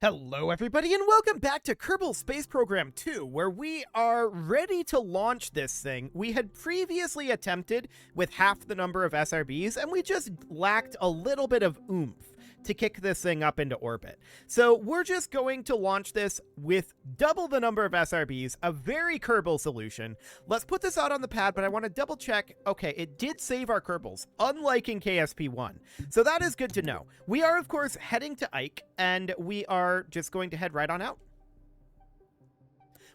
Hello everybody and welcome back to Kerbal Space Program 2, where we are ready to launch this thing. We had previously attempted with half the number of SRBs and we just lacked a little bit of oomph to kick this thing up into orbit. So we're just going to launch this with double the number of SRBs, a very Kerbal solution. Let's put this out on the pad, but I want to double check. Okay, it did save our Kerbals, unlike in KSP-1. So that is good to know. We are, of course, heading to Ike, and we are just going to head right on out.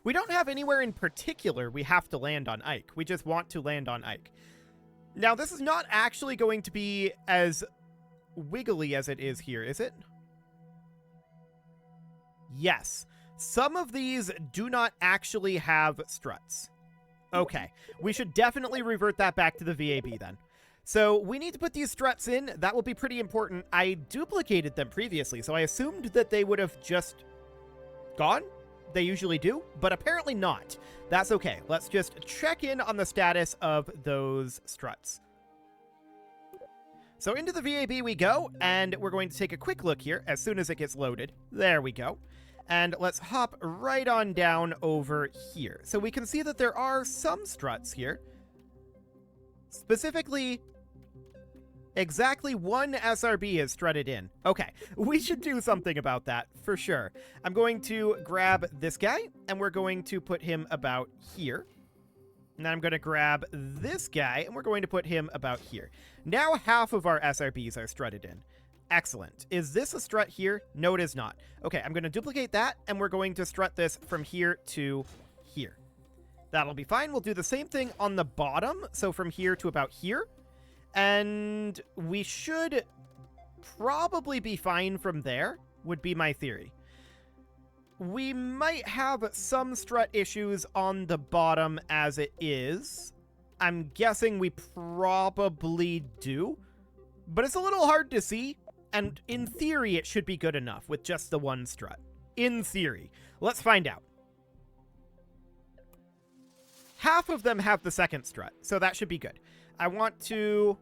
We don't have anywhere in particular we have to land on Ike. We just want to land on Ike. Now, this is not actually going to be as wiggly as it is here, is it? Yes. Some of these do not actually have struts. Okay. We should definitely revert that back to the VAB then. So we need to put these struts in. That will be pretty important. I duplicated them previously, so I assumed that they would have just gone. They usually do, but apparently not. That's okay. Let's just check in on the status of those struts. So into the VAB we go, and we're going to take a quick look here as soon as it gets loaded. There we go. And let's hop right on down over here. So we can see that there are some struts here. Specifically, exactly one SRB is strutted in. Okay, we should do something about that for sure. I'm going to grab this guy, and we're going to put him about here. And then I'm going to grab this guy, and we're going to put him about here. Now half of our SRBs are strutted in. Excellent. Is this a strut here? No, it is not. Okay, I'm going to duplicate that, and we're going to strut this from here to here. That'll be fine. We'll do the same thing on the bottom, so from here to about here. And we should probably be fine from there, would be my theory. We might have some strut issues on the bottom as it is. I'm guessing we probably do, but it's a little hard to see, and in theory it should be good enough with just the one strut. In theory. Let's find out. Half of them have the second strut, so that should be good. I want to...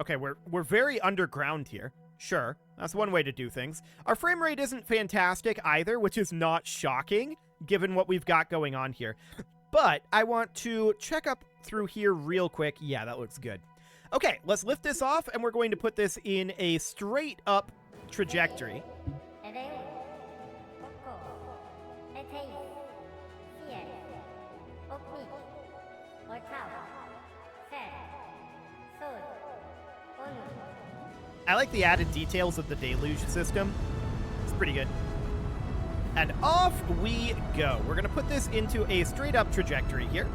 Okay, we're very underground here. Sure, that's one way to do things. Our frame rate isn't fantastic either, which is not shocking, given what we've got going on here. But I want to check up through here real quick. Yeah, that looks good. Okay, let's lift this off, and we're going to put this in a straight-up trajectory. I like the added details of the deluge system. It's pretty good. And off we go. We're going to put this into a straight-up trajectory here.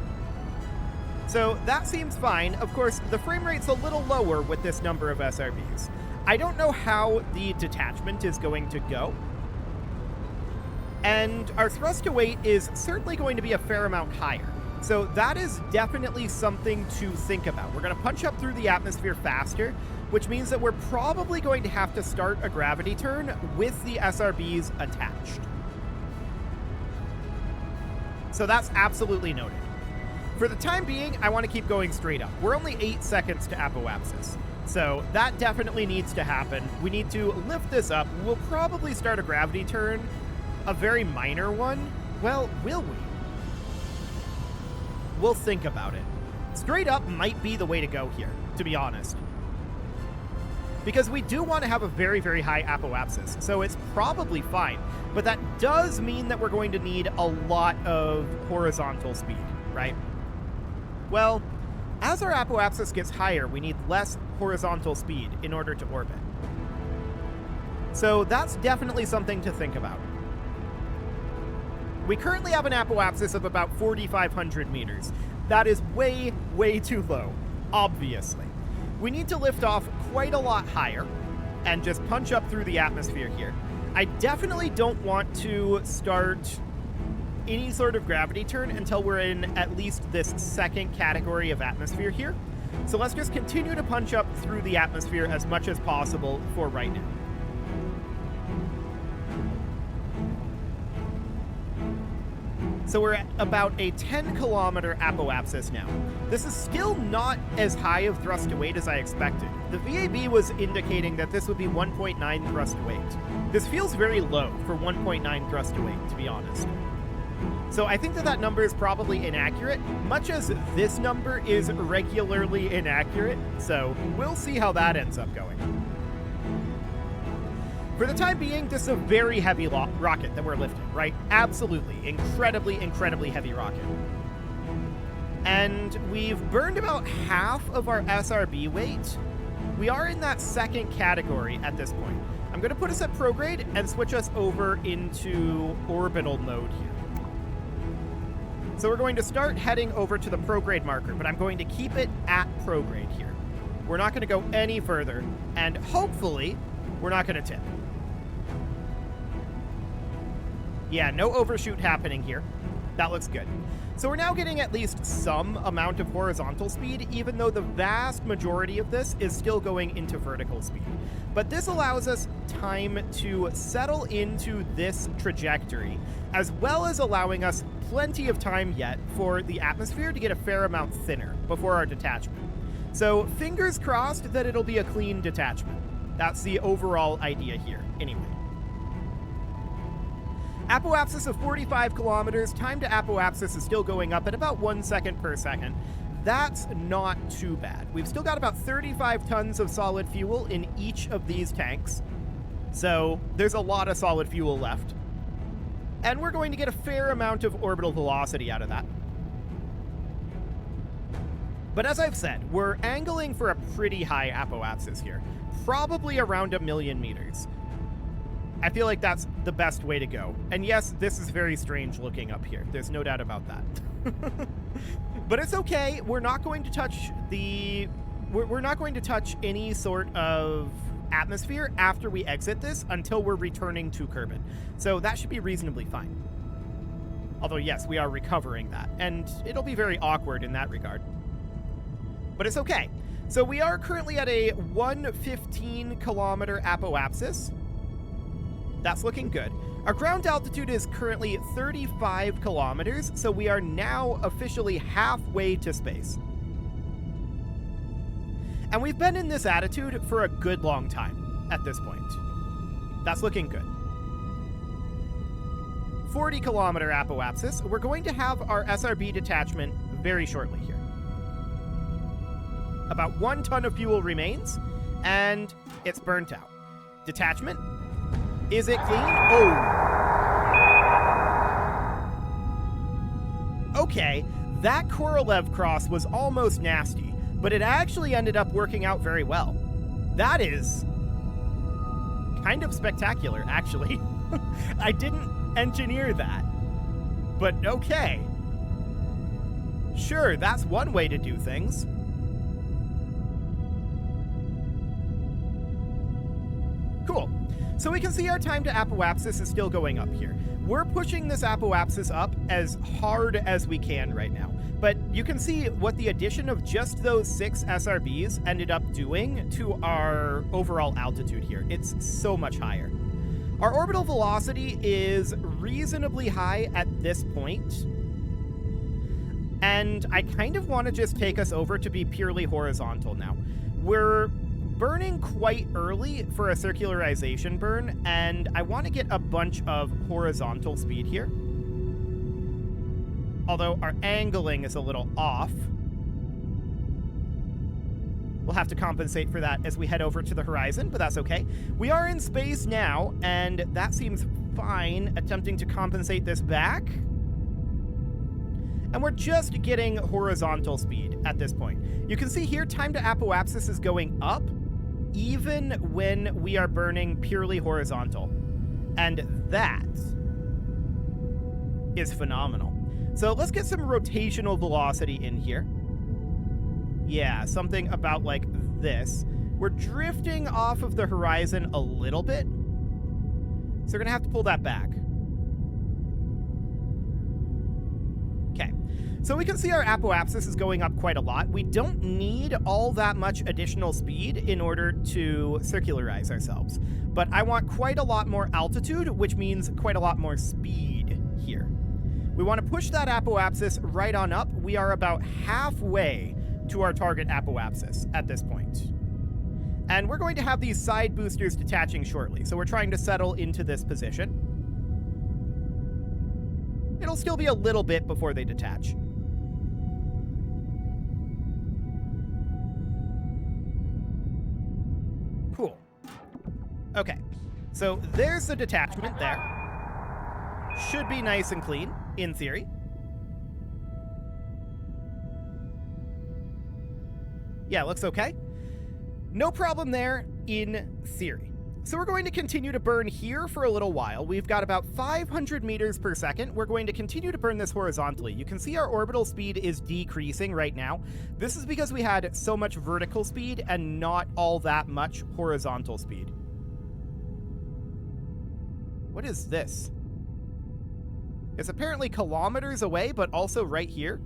So that seems fine. Of course, the frame rate's a little lower with this number of SRBs. I don't know how the detachment is going to go. And our thrust to weight is certainly going to be a fair amount higher. So that is definitely something to think about. We're going to punch up through the atmosphere faster, which means that we're probably going to have to start a gravity turn with the SRBs attached. So that's absolutely noted. For the time being, I want to keep going straight up. We're only 8 seconds to apoapsis, so that definitely needs to happen. We need to lift this up. We'll probably start a gravity turn, a very minor one. Well, will we? We'll think about it. Straight up might be the way to go here, to be honest. Because we do want to have a very, very high apoapsis, so it's probably fine. But that does mean that we're going to need a lot of horizontal speed, right? Well, as our apoapsis gets higher, we need less horizontal speed in order to orbit. So that's definitely something to think about. We currently have an apoapsis of about 4,500 meters. That is way, way too low, obviously. We need to lift off quite a lot higher and just punch up through the atmosphere here. I definitely don't want to start any sort of gravity turn until we're in at least this second category of atmosphere here. So let's just continue to punch up through the atmosphere as much as possible for right now. So we're at about a 10-kilometer apoapsis now. This is still not as high of thrust to weight as I expected. The VAB was indicating that this would be 1.9 thrust to weight. This feels very low for 1.9 thrust to weight, to be honest. So I think that that number is probably inaccurate, much as this number is regularly inaccurate, so we'll see how that ends up going. For the time being, this is a very heavy rocket that we're lifting, right? Absolutely. Incredibly, incredibly heavy rocket. And we've burned about half of our SRB weight. We are in that second category at this point. I'm going to put us at prograde and switch us over into orbital mode here. So we're going to start heading over to the prograde marker, but I'm going to keep it at prograde here. We're not going to go any further, and hopefully we're not going to tip. Yeah, no overshoot happening here. That looks good. So we're now getting at least some amount of horizontal speed, even though the vast majority of this is still going into vertical speed. But this allows us time to settle into this trajectory, as well as allowing us plenty of time yet for the atmosphere to get a fair amount thinner before our detachment. So fingers crossed that it'll be a clean detachment. That's the overall idea here, anyway. Apoapsis of 45 kilometers, time to apoapsis is still going up at about 1 second per second. That's not too bad. We've still got about 35 tons of solid fuel in each of these tanks, so there's a lot of solid fuel left. And we're going to get a fair amount of orbital velocity out of that. But as I've said, we're angling for a pretty high apoapsis here, probably around 1 million meters. I feel like that's the best way to go. And yes, this is very strange looking up here. There's no doubt about that. But it's okay. We're not going to touch we're not going to touch any sort of atmosphere after we exit this until we're returning to Kerbal. So that should be reasonably fine. Although yes, we are recovering that, and it'll be very awkward in that regard. But it's okay. So we are currently at a 115 kilometer apoapsis. That's looking good. Our ground altitude is currently 35 kilometers, so we are now officially halfway to space. And we've been in this attitude for a good long time at this point. That's looking good. 40 kilometer apoapsis. We're going to have our SRB detachment very shortly here. About 1 ton of fuel remains, and it's burnt out. Detachment. Is it clean? Oh. Okay, that Korolev cross was almost nasty, but it actually ended up working out very well. That is kind of spectacular, actually. I didn't engineer that, but okay. Sure, that's one way to do things. Cool. So we can see our time to apoapsis is still going up here. We're pushing this apoapsis up as hard as we can right now. But you can see what the addition of just those 6 SRBs ended up doing to our overall altitude here. It's so much higher. Our orbital velocity is reasonably high at this point. And I kind of want to just take us over to be purely horizontal now. We're burning quite early for a circularization burn, and I want to get a bunch of horizontal speed here. Although our angling is a little off. We'll have to compensate for that as we head over to the horizon, but that's okay. We are in space now, and that seems fine, attempting to compensate this back. And we're just getting horizontal speed at this point. You can see here, time to apoapsis is going up, even when we are burning purely horizontal. And that is phenomenal. So let's get some rotational velocity in here. Yeah, something about like this. We're drifting off of the horizon a little bit, so we're gonna have to pull that back. Okay, so we can see our apoapsis is going up quite a lot. We don't need all that much additional speed in order to circularize ourselves, but I want quite a lot more altitude, which means quite a lot more speed here. We want to push that apoapsis right on up. We are about halfway to our target apoapsis at this point. And we're going to have these side boosters detaching shortly, so we're trying to settle into this position. It'll still be a little bit before they detach. Cool. Okay, so there's the detachment there. Should be nice and clean, in theory. Yeah, looks okay. No problem there, in theory. So we're going to continue to burn here for a little while. We've got about 500 meters per second. We're going to continue to burn this horizontally. You can see our orbital speed is decreasing right now. This is because we had so much vertical speed and not all that much horizontal speed. What is this? It's apparently kilometers away, but also right here.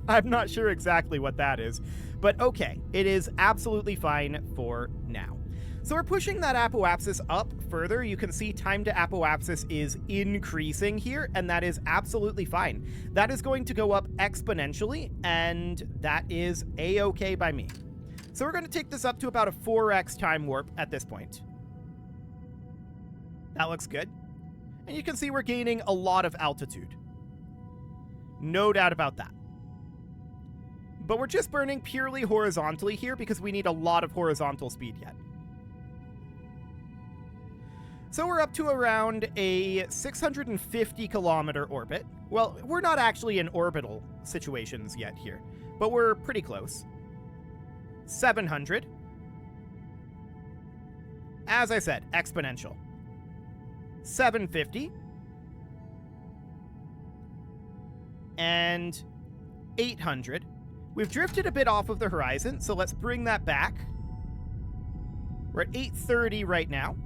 I'm not sure exactly what that is, but okay, it is absolutely fine for now. So we're pushing that apoapsis up further. You can see time to apoapsis is increasing here, and that is absolutely fine. That is going to go up exponentially, and that is a-okay by me. So we're going to take this up to about a 4x time warp at this point. That looks good. And you can see we're gaining a lot of altitude. No doubt about that. But we're just burning purely horizontally here because we need a lot of horizontal speed yet. So we're up to around a 650 kilometer orbit. Well, we're not actually in orbital situations yet here, but we're pretty close. 700. As I said, exponential. 750. And 800. We've drifted a bit off of the horizon, so let's bring that back. We're at 830 right now.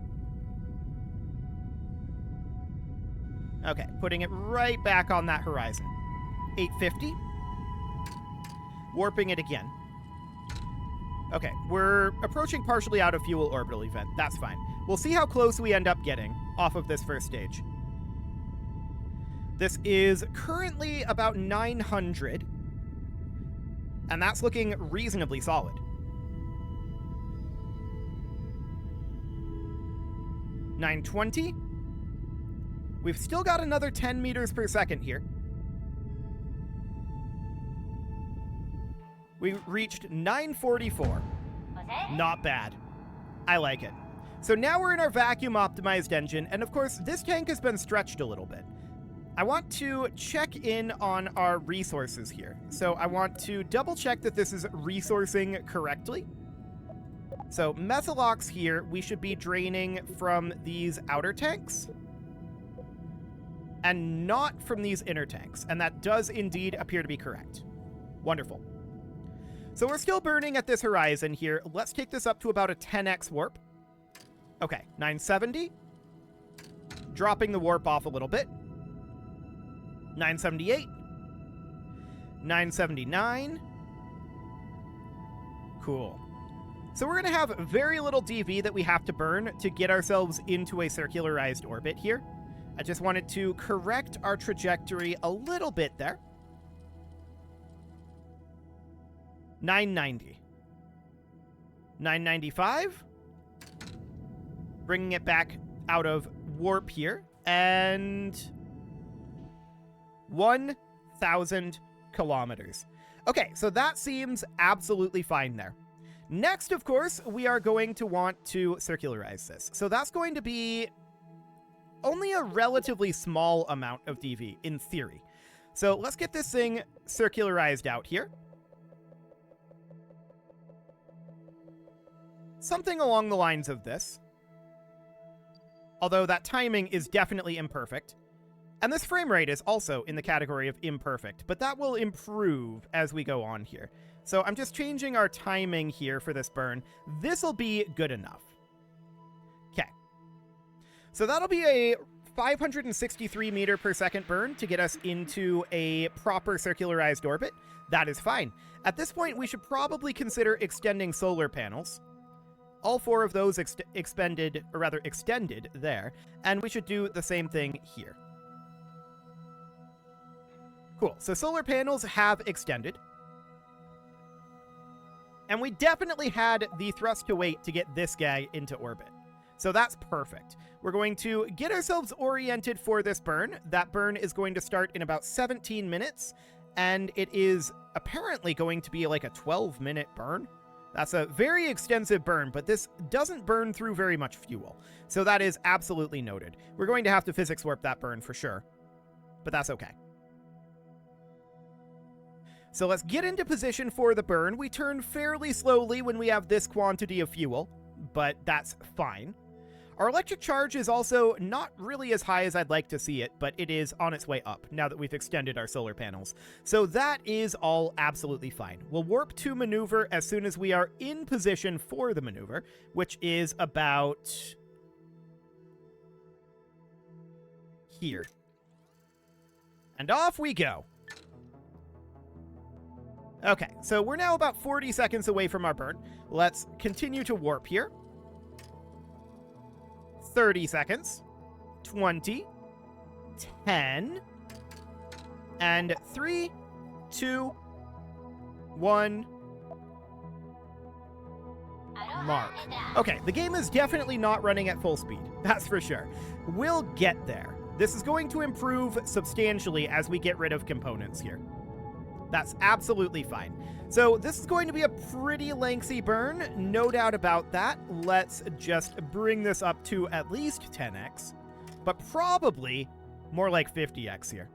Okay, putting it right back on that horizon. 850. Warping it again. Okay, we're approaching partially out of fuel orbital event. That's fine. We'll see how close we end up getting off of this first stage. This is currently about 900. And that's looking reasonably solid. 920. We've still got another 10 meters per second here. We reached 944. Not bad. I like it. So now we're in our vacuum-optimized engine, and of course, this tank has been stretched a little bit. I want to check in on our resources here. So I want to double-check that this is resourcing correctly. So Methalox here, we should be draining from these outer tanks, and not from these inner tanks, and that does indeed appear to be correct. Wonderful. So we're still burning at this horizon here. Let's take this up to about a 10x warp. Okay, 970. Dropping the warp off a little bit. 978. 979. Cool. So we're going to have very little DV that we have to burn to get ourselves into a circularized orbit here. I just wanted to correct our trajectory a little bit there. 990. 995. Bringing it back out of warp here. And 1,000 kilometers. Okay, so that seems absolutely fine there. Next, of course, we are going to want to circularize this. So that's going to be only a relatively small amount of DV, in theory. So let's get this thing circularized out here. Something along the lines of this. Although that timing is definitely imperfect. And this frame rate is also in the category of imperfect, but that will improve as we go on here. So I'm just changing our timing here for this burn. This'll be good enough. Okay. So that'll be a 563 meter per second burn to get us into a proper circularized orbit. That is fine. At this point, we should probably consider extending solar panels. All four of those extended there, and we should do the same thing here. Cool. So solar panels have extended. And we definitely had the thrust to weight to get this guy into orbit. So that's perfect. We're going to get ourselves oriented for this burn. That burn is going to start in about 17 minutes, and it is apparently going to be like a 12-minute burn. That's a very extensive burn, but this doesn't burn through very much fuel. So that is absolutely noted. We're going to have to physics warp that burn for sure, but that's okay. So let's get into position for the burn. We turn fairly slowly when we have this quantity of fuel, but that's fine. Our electric charge is also not really as high as I'd like to see it, but it is on its way up now that we've extended our solar panels. So that is all absolutely fine. We'll warp to maneuver as soon as we are in position for the maneuver, which is about here. And off we go. Okay, so we're now about 40 seconds away from our burn. Let's continue to warp here. 30 seconds, 20, 10, and 3, 2, 1, mark. Okay, the game is definitely not running at full speed, that's for sure. We'll get there. This is going to improve substantially as we get rid of components here. That's absolutely fine. So this is going to be a pretty lengthy burn, no doubt about that. Let's just bring this up to at least 10x, but probably more like 50x here.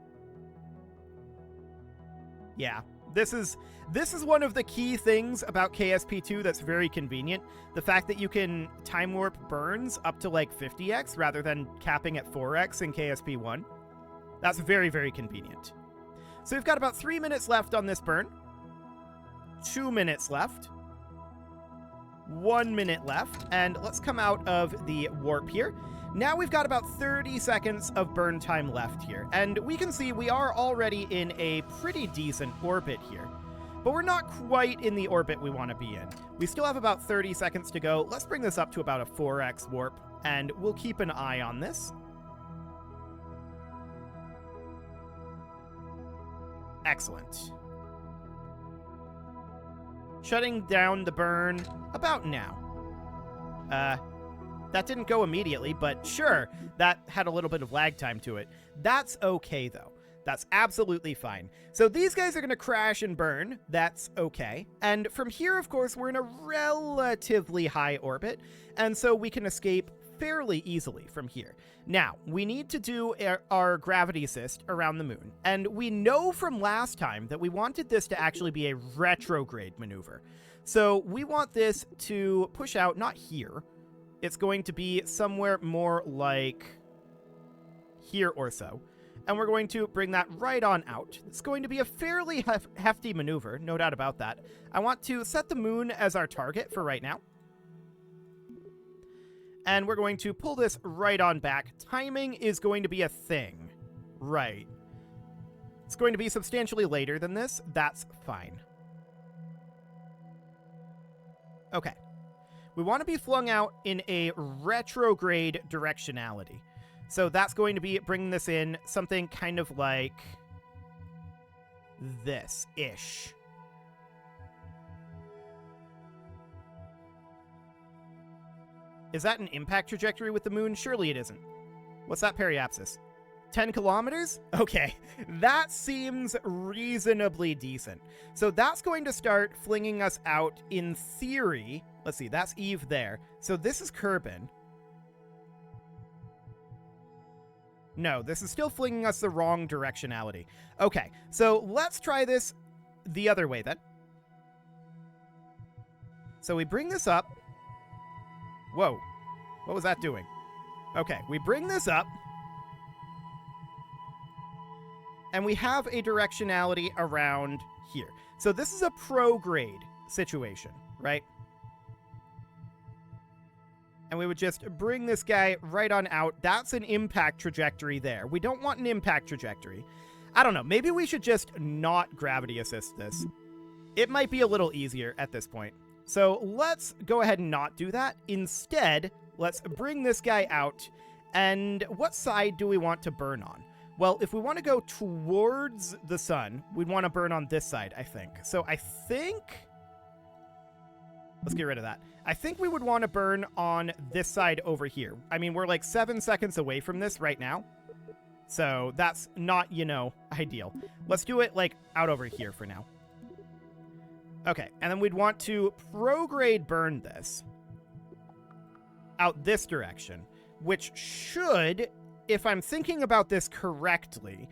Yeah, this is one of the key things about KSP2 that's very convenient. The fact that you can time warp burns up to like 50x rather than capping at 4x in KSP1. That's very, very convenient. So we've got about 3 minutes left on this burn. 2 minutes left. 1 minute left. And let's come out of the warp here. Now we've got about 30 seconds of burn time left here. And we can see we are already in a pretty decent orbit here. But we're not quite in the orbit we want to be in. We still have about 30 seconds to go. Let's bring this up to about a 4x warp. And we'll keep an eye on this. Excellent. Shutting down the burn about now. That didn't go immediately, but sure, that had a little bit of lag time to it. That's okay, though. That's absolutely fine. So these guys are going to crash and burn. That's okay. And from here, of course, we're in a relatively high orbit, and so we can escape fairly easily from here. Now, we need to do our gravity assist around the moon, and we know from last time that we wanted this to actually be a retrograde maneuver. So we want this to push out, not here. It's going to be somewhere more like here or so. And we're going to bring that right on out. It's going to be a fairly hefty maneuver, no doubt about that. I want to set the moon as our target for right now. And we're going to pull this right on back. Timing is going to be a thing. Right. It's going to be substantially later than this. That's fine. Okay. We want to be flung out in a retrograde directionality. So that's going to be bringing this in something kind of like this-ish. Is that an impact trajectory with the moon? Surely it isn't. What's that periapsis? 10 kilometers? Okay, that seems reasonably decent. So that's going to start flinging us out in theory. Let's see, that's Eve there. So this is Kerbal. No, this is still flinging us the wrong directionality. Okay, so let's try this the other way then. So we bring this up. Whoa, what was that doing? Okay, we bring this up. And we have a directionality around here. So this is a prograde situation, right? And we would just bring this guy right on out. That's an impact trajectory there. We don't want an impact trajectory. I don't know. Maybe we should just not gravity assist this. It might be a little easier at this point. So let's go ahead and not do that. Instead, let's bring this guy out. And what side do we want to burn on? Well, if we want to go towards the sun, we'd want to burn on this side, I think. So I think... Let's get rid of that. I think we would want to burn on this side over here. I mean, we're like 7 seconds away from this right now. So that's not, you know, ideal. Let's do it like out over here for now. Okay, and then we'd want to prograde burn this out this direction, which should, if I'm thinking about this correctly,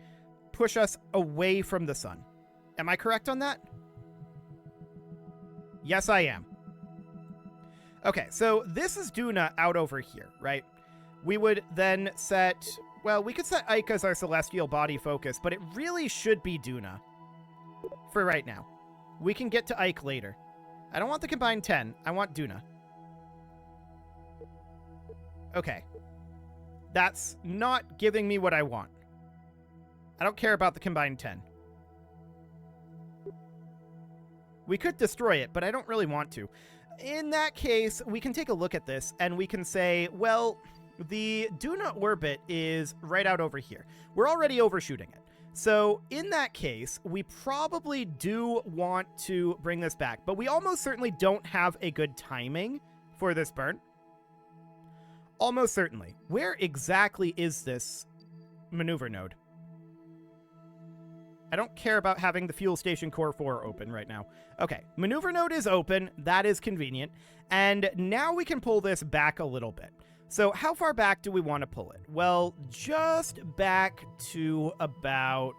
push us away from the sun. Am I correct on that? Yes, I am. Okay, so this is Duna out over here, right? We would then set... Well, we could set Ike as our celestial body focus, but it really should be Duna for right now. We can get to Ike later. I don't want the combined 10. I want Duna. Okay. That's not giving me what I want. I don't care about the combined 10. We could destroy it, but I don't really want to. In that case, we can take a look at this, and we can say, well... The Duna orbit is right out over here. We're already overshooting it. So in that case, we probably do want to bring this back, but we almost certainly don't have a good timing for this burn. Almost certainly. Where exactly is this maneuver node? I don't care about having the fuel station core 4 open right now. Okay, maneuver node is open. That is convenient. And now we can pull this back a little bit. So how far back do we want to pull it? Well, just back to about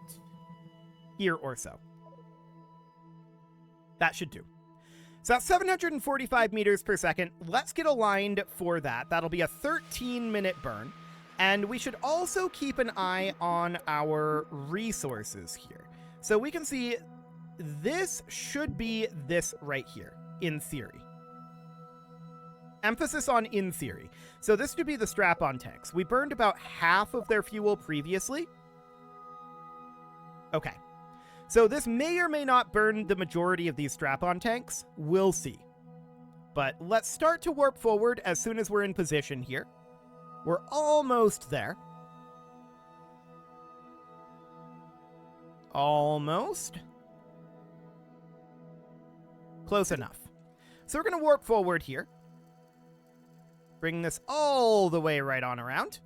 here or so. That should do. So that's 745 meters per second. Let's get aligned for that. That'll be a 13-minute burn. And we should also keep an eye on our resources here. So we can see this should be this right here, in theory. Emphasis on in theory. So this would be the strap-on tanks. We burned about half of their fuel previously. Okay. So this may or may not burn the majority of these strap-on tanks. We'll see. But let's start to warp forward as soon as we're in position here. We're almost there. Almost. Close enough. So we're going to warp forward here. Bring this all the way right on around.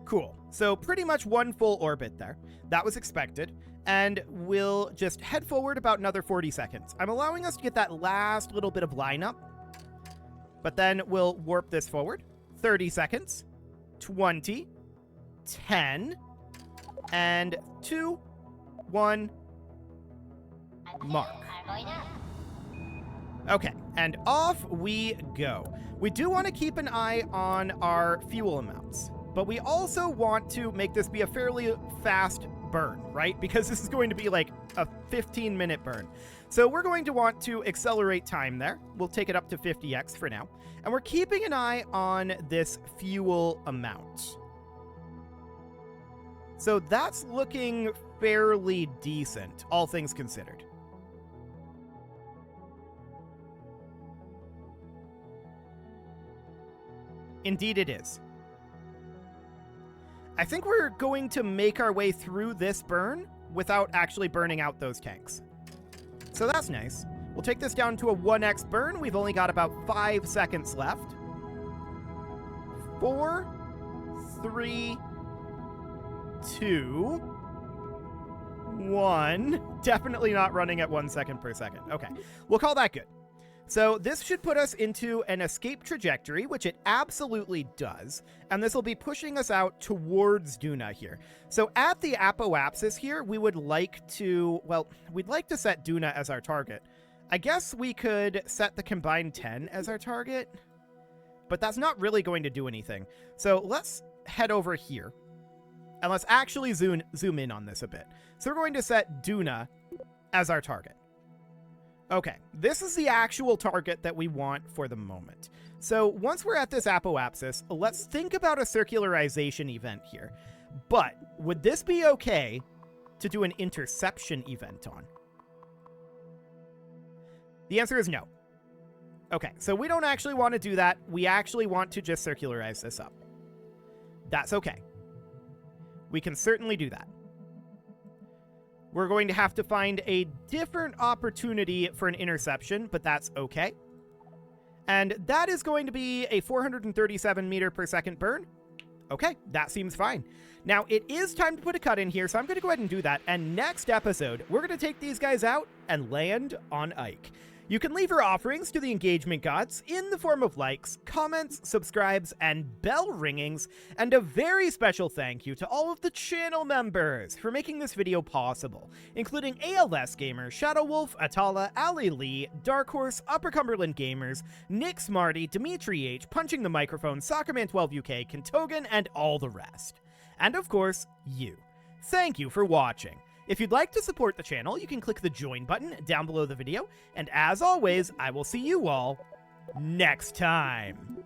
Cool. So pretty much one full orbit there. That was expected. And we'll just head forward about another 40 seconds. I'm allowing us to get that last little bit of lineup. But then we'll warp this forward. 30 seconds. 20. 10. And 2. 1. Mark. Okay, and off we go. We do want to keep an eye on our fuel amounts, but we also want to make this be a fairly fast burn, right? Because this is going to be like a 15-minute burn. So we're going to want to accelerate time there. We'll take it up to 50x for now. And we're keeping an eye on this fuel amount. So that's looking fairly decent, all things considered. Indeed it is. I think we're going to make our way through this burn without actually burning out those tanks. So that's nice. We'll take this down to a 1x burn. We've only got about 5 seconds left. 4, 3, 2, 1. Definitely not running at 1 second per second. Okay, we'll call that good. So this should put us into an escape trajectory, which it absolutely does, and this will be pushing us out towards Duna here. So at the apoapsis here, we would like to, well, we'd like to set Duna as our target. I guess we could set the combined 10 as our target, but that's not really going to do anything. So let's head over here, and let's actually zoom in on this a bit. So we're going to set Duna as our target. Okay, this is the actual target that we want for the moment. So once we're at this apoapsis, let's think about a circularization event here. But would this be okay to do an interception event on? The answer is no. Okay, so we don't actually want to do that. We actually want to just circularize this up. That's okay. We can certainly do that. We're going to have to find a different opportunity for an interception, but that's okay. And that is going to be a 437 meter per second burn. Okay, that seems fine. Now, it is time to put a cut in here, so I'm going to go ahead and do that. And next episode, we're going to take these guys out and land on Ike. You can leave your offerings to the engagement gods in the form of likes, comments, subscribes, and bell ringings, and a very special thank you to all of the channel members for making this video possible, including ALS Gamer, Shadow Wolf, Atala, Ali Lee, Dark Horse, Upper Cumberland Gamers, Nick Smarty, Dimitri H, Punching the Microphone, Soccerman12UK, Kentogan, and all the rest. And of course, you. Thank you for watching. If you'd like to support the channel, you can click the join button down below the video, and as always, I will see you all next time.